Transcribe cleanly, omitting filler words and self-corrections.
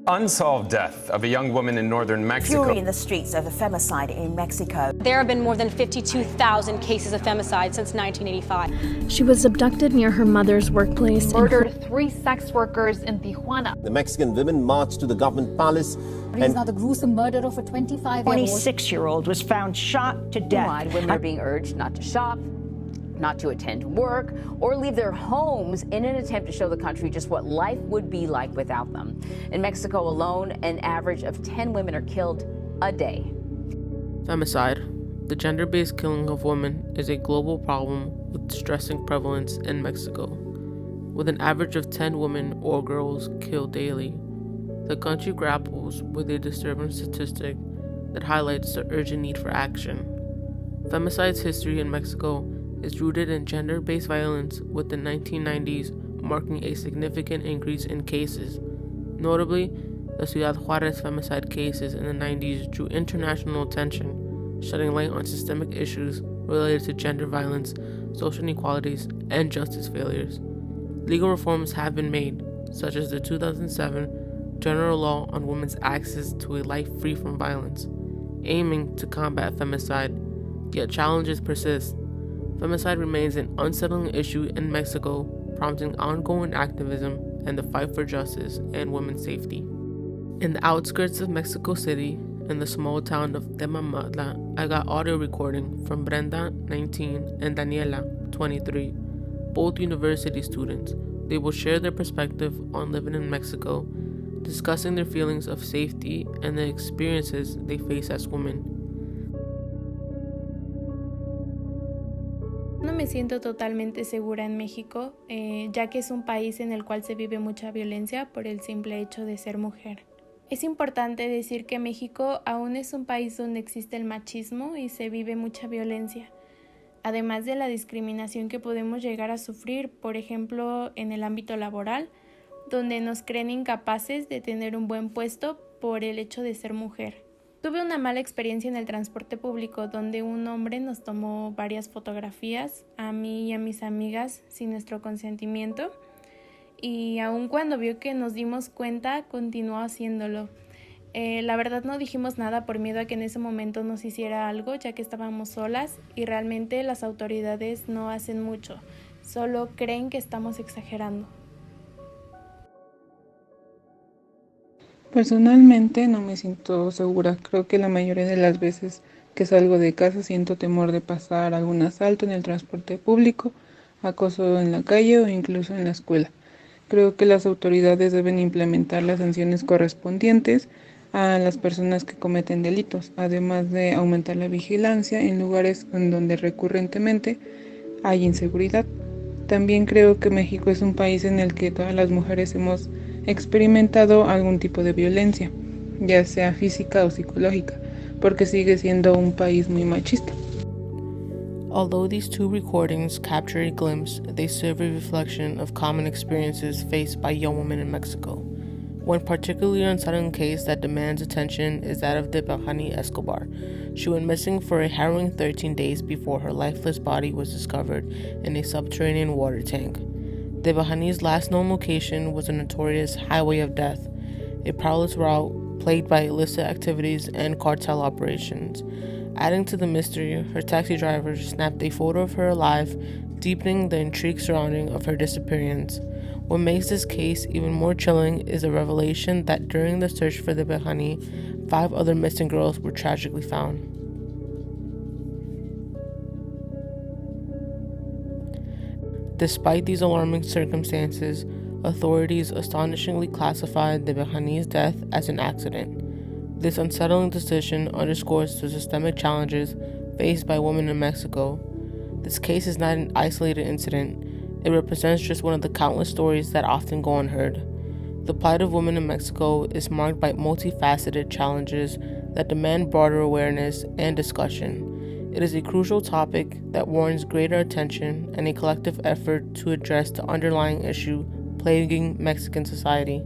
Unsolved death of a young woman in northern Mexico. Fury in the streets over femicide in Mexico. There have been more than 52,000 cases of femicide since 1985. She was abducted near her mother's workplace. Murdered 3 sex workers in Tijuana. The Mexican women marched to the government palace. He's not the gruesome murder of a 25-year-old. 26-year-old was found shot to death. Women are being urged not to shop, not to attend work, or leave their homes in an attempt to show the country just what life would be like without them. In Mexico alone, an average of 10 women are killed a day. Femicide, the gender-based killing of women, is a global problem with distressing prevalence in Mexico. With an average of 10 women or girls killed daily, the country grapples with a disturbing statistic that highlights the urgent need for action. Femicide's history in Mexico is rooted in gender-based violence, with the 1990s marking a significant increase in cases. Notably, the Ciudad Juarez femicide cases in the 90s drew international attention, shedding light on systemic issues related to gender violence, social inequalities, and justice failures. Legal reforms have been made, such as the 2007 General Law on Women's Access to a Life Free from Violence, aiming to combat femicide, yet challenges persist. Femicide remains an unsettling issue in Mexico, prompting ongoing activism and the fight for justice and women's safety. In the outskirts of Mexico City, in the small town of Temamatla, I got audio recording from Brenda, 19, and Daniela, 23, both university students. They will share their perspective on living in Mexico, discussing their feelings of safety and the experiences they face as women. No me siento totalmente segura en México, ya que es un país en el cual se vive mucha violencia por el simple hecho de ser mujer. Es importante decir que México aún es un país donde existe el machismo y se vive mucha violencia, además de la discriminación que podemos llegar a sufrir, por ejemplo, en el ámbito laboral, donde nos creen incapaces de tener un buen puesto por el hecho de ser mujer. Tuve una mala experiencia en el transporte público donde un hombre nos tomó varias fotografías, a mí y a mis amigas, sin nuestro consentimiento, y aun cuando vio que nos dimos cuenta, continuó haciéndolo. La verdad no dijimos nada por miedo a que en ese momento nos hiciera algo, ya que estábamos solas y realmente las autoridades no hacen mucho, solo creen que estamos exagerando. Personalmente no me siento segura. Creo que la mayoría de las veces que salgo de casa siento temor de pasar algún asalto en el transporte público, acoso en la calle o incluso en la escuela. Creo que las autoridades deben implementar las sanciones correspondientes a las personas que cometen delitos, además de aumentar la vigilancia en lugares en donde recurrentemente hay inseguridad. También creo que México es un país en el que todas las mujeres hemos experimentado algún tipo de violencia, ya sea física o psicológica, porque sigue siendo un país muy machista. Although these two recordings capture a glimpse, they serve a reflection of common experiences faced by young women in Mexico. One particularly unsettling case that demands attention is that of Debahani Escobar. She went missing for a harrowing 13 days before her lifeless body was discovered in a subterranean water tank. Debahani's last known location was a notorious highway of death, a perilous route plagued by illicit activities and cartel operations. Adding to the mystery, her taxi driver snapped a photo of her alive, deepening the intrigue surrounding of her disappearance. What makes this case even more chilling is the revelation that during the search for Debahani, 5 other missing girls were tragically found. Despite these alarming circumstances, authorities astonishingly classified Debahani's death as an accident. This unsettling decision underscores the systemic challenges faced by women in Mexico. This case is not an isolated incident. It represents just one of the countless stories that often go unheard. The plight of women in Mexico is marked by multifaceted challenges that demand broader awareness and discussion. It is a crucial topic that warrants greater attention and a collective effort to address the underlying issue plaguing Mexican society.